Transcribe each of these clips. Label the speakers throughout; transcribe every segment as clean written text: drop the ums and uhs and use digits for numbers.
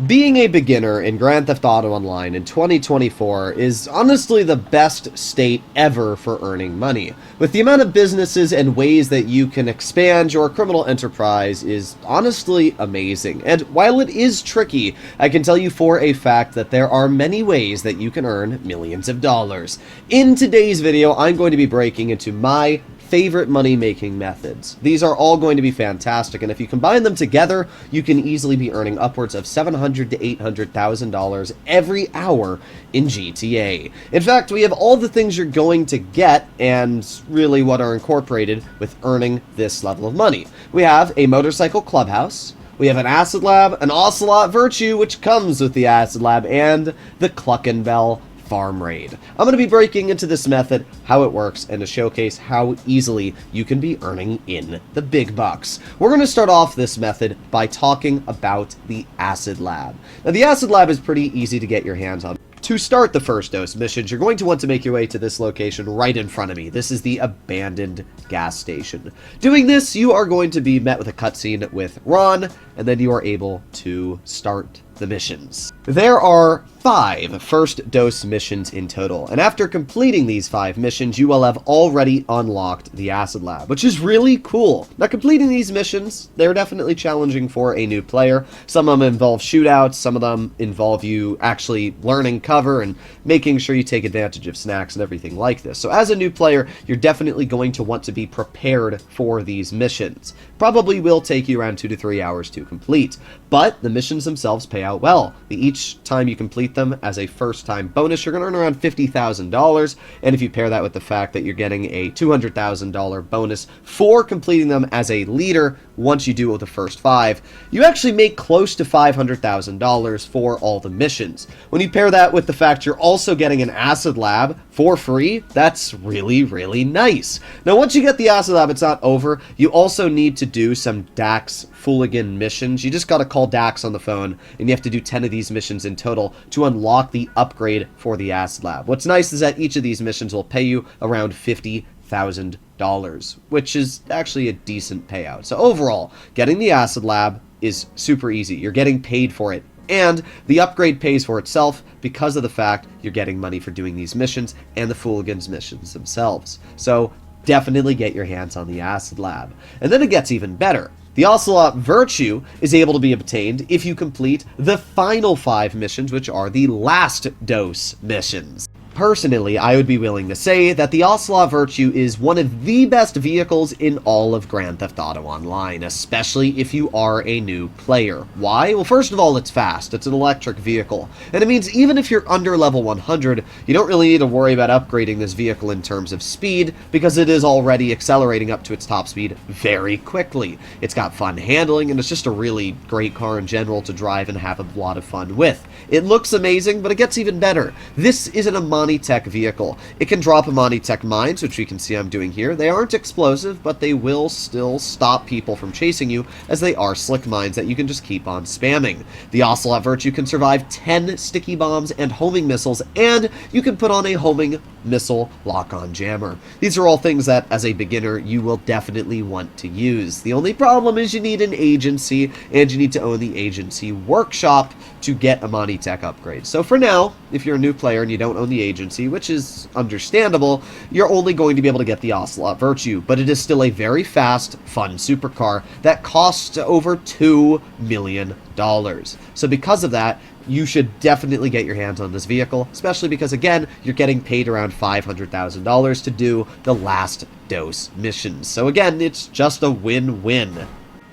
Speaker 1: Being a beginner in Grand Theft Auto Online in 2024 is honestly the best state ever for earning money. With the amount of businesses and ways that you can expand your criminal enterprise is honestly amazing. And while it is tricky, I can tell you for a fact that there are many ways that you can earn millions of dollars. In today's video, I'm going to be breaking into my favorite money-making methods. These are all going to be fantastic, and if you combine them together, you can easily be earning upwards of $700,000 to $800,000 every hour in GTA. In fact, we have all the things you're going to get, and really what are incorporated with earning this level of money. We have a motorcycle clubhouse, we have an acid lab, an Ocelot virtue, which comes with the acid lab, and the Cluckin Bell farm raid. I'm going to be breaking into this method, how it works, and to showcase how easily you can be earning in the big bucks. We're going to start off this method by talking about the acid lab. Now, the acid lab is pretty easy to get your hands on. To start the first dose missions, you're going to want to make your way to this location right in front of me. This is the abandoned gas station. Doing this, you are going to be met with a cutscene with Ron, and then you are able to start the missions. There are 5 first dose missions in total, and after completing these 5 missions, you will have already unlocked the acid lab, which is really cool. Now, completing these missions, they're definitely challenging for a new player. Some of them involve shootouts, some of them involve you actually learning cover and making sure you take advantage of snacks and everything like this. So as a new player, you're definitely going to want to be prepared for these missions. Probably will take you around 2 to 3 hours to complete, but the missions themselves pay out well. Each time you complete them as a first-time bonus, you're going to earn around $50,000, and if you pair that with the fact that you're getting a $200,000 bonus for completing them as a leader once you do it with the first 5, you actually make close to $500,000 for all the missions. When you pair that with the fact you're also getting an acid lab for free, that's really, really nice. Now, once you get the acid lab, it's not over. You also need to do some Dax Fooligan missions. You just gotta call Dax on the phone, and you have to do 10 of these missions in total to unlock the upgrade for the acid lab. What's nice is that each of these missions will pay you around $50,000, which is actually a decent payout. So overall, getting the acid lab is super easy. You're getting paid for it, and the upgrade pays for itself because of the fact you're getting money for doing these missions and the Fooligans missions themselves. So definitely get your hands on the acid lab. And then it gets even better. The Ocelot virtue is able to be obtained if you complete the final 5 missions, which are the last dose missions. Personally, I would be willing to say that the Ocelot virtue is one of the best vehicles in all of Grand Theft Auto Online, especially if you are a new player. Why? Well, first of all, it's fast. It's an electric vehicle, and it means even if you're under level 100, you don't really need to worry about upgrading this vehicle in terms of speed, because it is already accelerating up to its top speed very quickly. It's got fun handling, and it's just a really great car in general to drive and have a lot of fun with. It looks amazing, but it gets even better. This isn't a Tech vehicle. It can drop Amani Tech mines, which we can see I'm doing here. They aren't explosive, but they will still stop people from chasing you, as they are slick mines that you can just keep on spamming. The Ocelot virtue can survive 10 sticky bombs and homing missiles, and you can put on a homing missile lock-on jammer. These are all things that, as a beginner, you will definitely want to use. The only problem is you need an agency, and you need to own the agency workshop to get Amani Tech upgrades. So for now, if you're a new player and you don't own the agency, which is understandable, you're only going to be able to get the Ocelot virtue, but it is still a very fast, fun supercar that costs over $2 million. So because of that, you should definitely get your hands on this vehicle, especially because, again, you're getting paid around $500,000 to do the last dose missions. So again, it's just a win-win.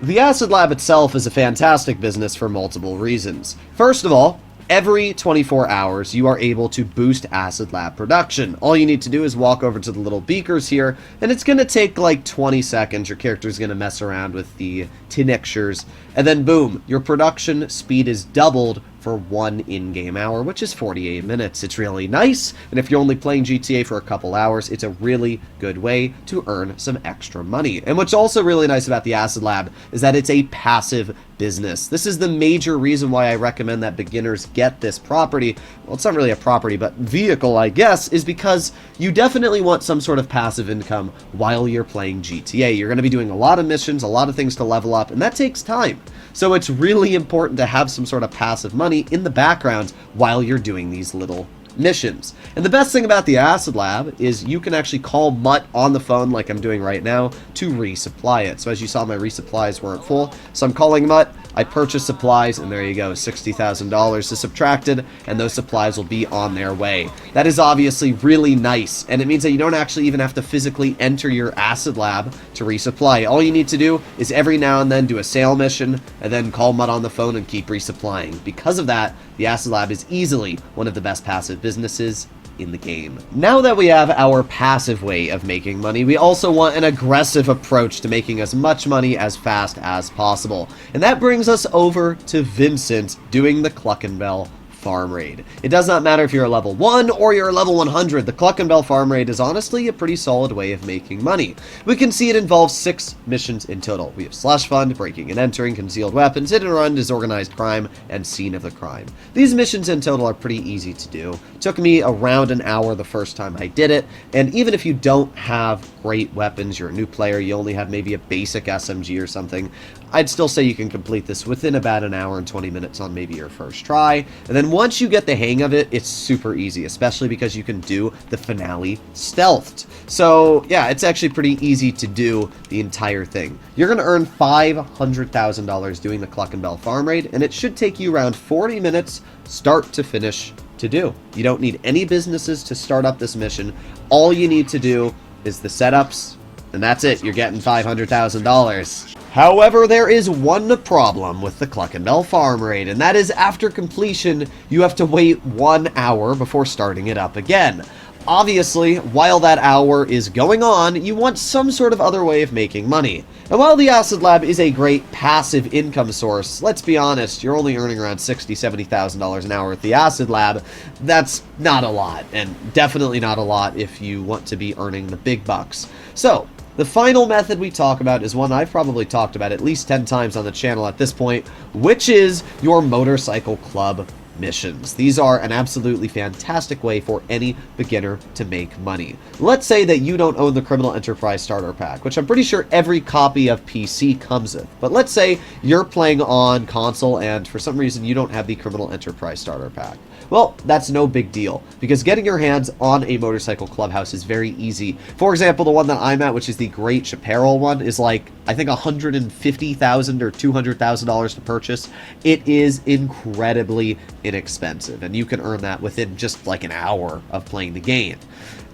Speaker 1: The acid lab itself is a fantastic business for multiple reasons. First of all, every 24 hours, you are able to boost acid lab production. All you need to do is walk over to the little beakers here, and it's going to take like 20 seconds. Your character's going to mess around with the tinctures, and then boom, your production speed is doubled for 1 in-game hour, which is 48 minutes. It's really nice, and if you're only playing GTA for a couple hours, it's a really good way to earn some extra money. And what's also really nice about the Acid Lab is that it's a passive business. This is the major reason why I recommend that beginners get this property. Well, it's not really a property, but vehicle, I guess, is because you definitely want some sort of passive income while you're playing GTA. You're going to be doing a lot of missions, a lot of things to level up, and that takes time. So it's really important to have some sort of passive money in the background while you're doing these little missions. And the best thing about the Acid Lab is you can actually call Mutt on the phone like I'm doing right now to resupply it. So as you saw, my resupplies weren't full, so I'm calling Mutt. I purchased supplies, and there you go, $60,000 is subtracted, and those supplies will be on their way. That is obviously really nice, and it means that you don't actually even have to physically enter your Acid Lab to resupply. All you need to do is every now and then do a sale mission, and then call Mutt on the phone and keep resupplying. Because of that, the Acid Lab is easily one of the best passive businesses in the game. Now that we have our passive way of making money, we also want an aggressive approach to making as much money as fast as possible. And that brings us over to Vincent doing the Cluckin Bell farm raid. It does not matter if you're a level 1 or you're a level 100, the Cluckin Bell farm raid is honestly a pretty solid way of making money. We can see it involves 6 missions in total. We have slush fund, breaking and entering, concealed weapons, hit and run, disorganized crime, and scene of the crime. These missions in total are pretty easy to do. It took me around an hour the first time I did it, and even if you don't have great weapons, you're a new player, you only have maybe a basic SMG or something, I'd still say you can complete this within about an hour and 20 minutes on maybe your first try. And then once you get the hang of it, it's super easy, especially because you can do the finale stealthed. So yeah, it's actually pretty easy to do the entire thing. You're going to earn $500,000 doing the Cluckin Bell farm raid, and it should take you around 40 minutes start to finish to do. You don't need any businesses to start up this mission. All you need to do is the setups, and that's it. You're getting $500,000. However, there is one problem with the Cluckin Bell farm raid, and that is after completion, you have to wait 1 hour before starting it up again. Obviously, while that hour is going on, you want some sort of other way of making money. And while the Acid Lab is a great passive income source, let's be honest, you're only earning around $60,000, $70,000 an hour at the Acid Lab. That's not a lot, and definitely not a lot if you want to be earning the big bucks. So, the final method we talk about is one I've probably talked about at least 10 times on the channel at this point, which is your motorcycle club missions. These are an absolutely fantastic way for any beginner to make money. Let's say that you don't own the Criminal Enterprise Starter Pack, which I'm pretty sure every copy of PC comes with. But let's say you're playing on console and for some reason you don't have the Criminal Enterprise Starter Pack. Well, that's no big deal, because getting your hands on a motorcycle clubhouse is very easy. For example, the one that I'm at, which is the Great Chaparral one, is like, I think $150,000 or $200,000 to purchase. It is incredibly inexpensive, and you can earn that within just like an hour of playing the game.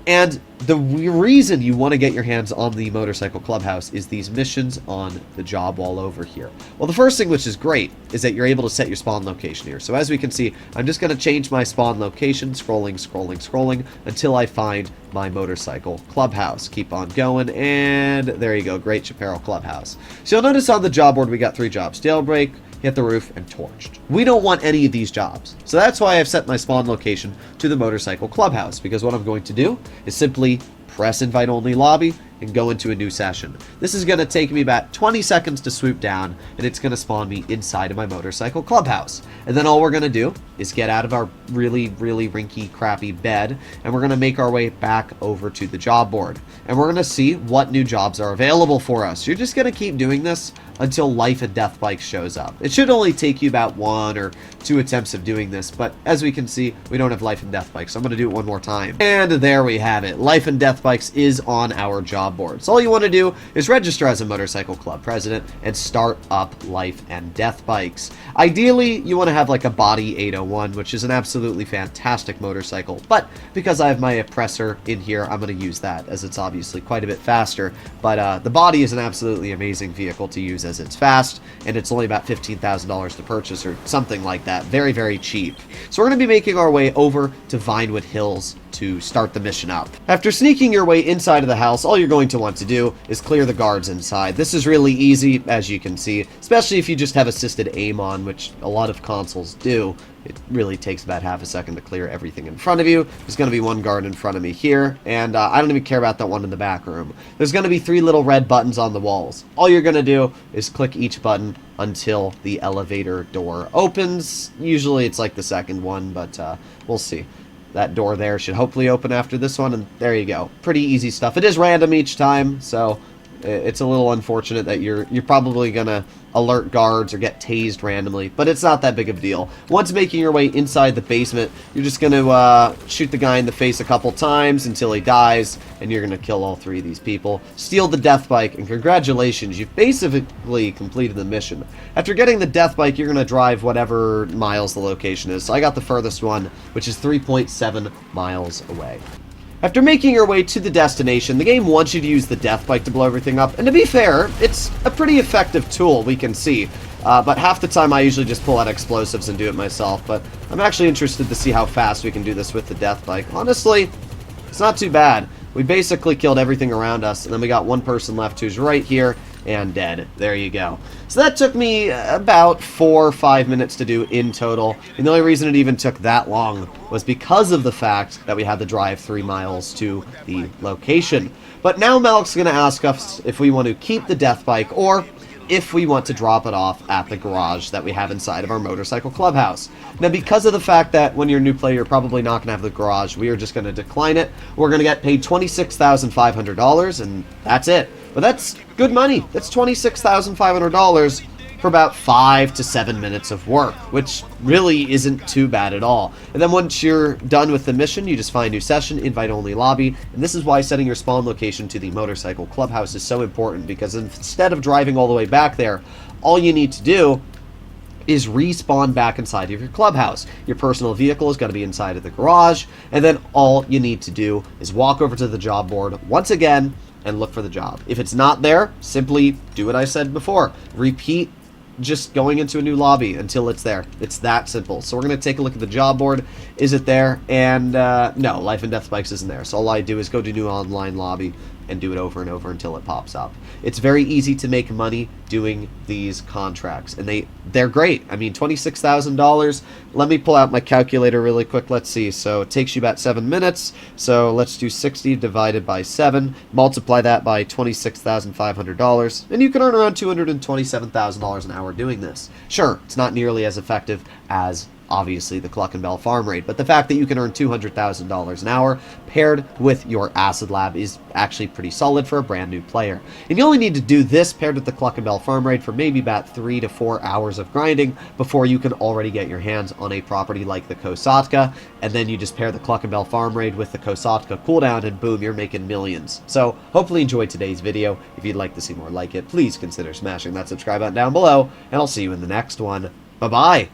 Speaker 1: And the reason you want to get your hands on the Motorcycle Clubhouse is these missions on the job wall over here. Well, the first thing, which is great, is that you're able to set your spawn location here. So as we can see, I'm just going to change my spawn location, scrolling, until I find my Motorcycle Clubhouse. Keep on going, and there you go, Great Chaparral Clubhouse. So you'll notice on the job board we got 3 jobs: jailbreak, hit the roof, and torched. We don't want any of these jobs. So that's why I've set my spawn location to the Motorcycle Clubhouse, because what I'm going to do is simply press invite only lobby and go into a new session. This is going to take me about 20 seconds to swoop down, and it's going to spawn me inside of my Motorcycle Clubhouse. And then all we're going to do is get out of our really rinky, crappy bed, and we're going to make our way back over to the job board. And we're going to see what new jobs are available for us. You're just going to keep doing this until Life and Death Bike shows up. It should only take you about 1 or 2 attempts of doing this, but as we can see, we don't have Life and Death Bikes, so I'm going to do it one more time. And there we have it. Life and Death Bikes is on our job board. So all you want to do is register as a Motorcycle Club president and start up Life and Death Bikes. Ideally, you want to have like a body 801, which is an absolutely fantastic motorcycle, but because I have my oppressor in here, I'm going to use that, as it's obviously quite a bit faster. But the body is an absolutely amazing vehicle to use, as it's fast, and it's only about $15,000 to purchase or something like that. Very cheap. So we're going to be making our way over to Vinewood Hills to start the mission up. After sneaking your way inside of the house, all you're going to want to do is clear the guards inside. This is really easy, as you can see, especially if you just have assisted aim on, which a lot of consoles do. It really takes about half a second to clear everything in front of you. There's going to be 1 guard in front of me here, and I don't even care about that one in the back room. There's going to be 3 little red buttons on the walls. All you're going to do is click each button until the elevator door opens. Usually it's like the second one, but we'll see. That door there should hopefully open after this one, and there you go. Pretty easy stuff. It is random each time, so It's a little unfortunate that you're probably gonna alert guards or get tased randomly, but it's not that big of a deal. Once making your way inside the basement, you're just gonna shoot the guy in the face a couple times until he dies, and you're gonna kill all 3 of these people, steal the death bike, and congratulations, you've basically completed the mission. After getting the death bike, you're gonna drive whatever miles the location is. So I got the furthest one, which is 3.7 miles away. After making your way to the destination, the game wants you to use the death bike to blow everything up, and to be fair, it's a pretty effective tool, we can see. But half the time I usually just pull out explosives and do it myself, but I'm actually interested to see how fast we can do this with the death bike. Honestly, it's not too bad. We basically killed everything around us, and then we got one person left who's right here, and dead. There you go. So that took me about 4 or 5 minutes to do in total, and the only reason it even took that long was because of the fact that we had to drive 3 miles to the location. But now Malik's going to ask us if we want to keep the death bike, or if we want to drop it off at the garage that we have inside of our motorcycle clubhouse. Now, because of the fact that when you're a new player, you're probably not going to have the garage, we are just going to decline it. We're going to get paid $26,500, and that's it. But that's good money. That's $26,500 for about 5 to 7 minutes of work, which really isn't too bad at all. And then once you're done with the mission, you just find a new session, invite-only lobby, and this is why setting your spawn location to the motorcycle clubhouse is so important, because instead of driving all the way back there, all you need to do is respawn back inside of your clubhouse. Your personal vehicle is going to be inside of the garage, and then all you need to do is walk over to the job board once again and look for the job. If it's not there, simply do what I said before. Repeat just going into a new lobby until it's there. It's that simple. So we're going to take a look at the job board. Is it there? And no, Life and Death Bikes isn't there. So all I do is go to new online lobby and do it over and over until it pops up. It's very easy to make money doing these contracts, and they're great. I mean, $26,000. Let me pull out my calculator really quick. Let's see. So it takes you about 7 minutes. So let's do 60 divided by 7. Multiply that by $26,500, and you can earn around $227,000 an hour doing this. Sure, it's not nearly as effective as obviously the Cluckin Bell farm raid, but the fact that you can earn $200,000 an hour paired with your acid lab is actually pretty solid for a brand new player. And you only need to do this paired with the Cluckin Bell farm raid for maybe about 3 to 4 hours of grinding before you can already get your hands on a property like the Kosatka, and then you just pair the Cluckin Bell farm raid with the Kosatka cooldown, and boom, you're making millions. So hopefully you enjoyed today's video. If you'd like to see more like it, please consider smashing that subscribe button down below, and I'll see you in the next one. Bye-bye!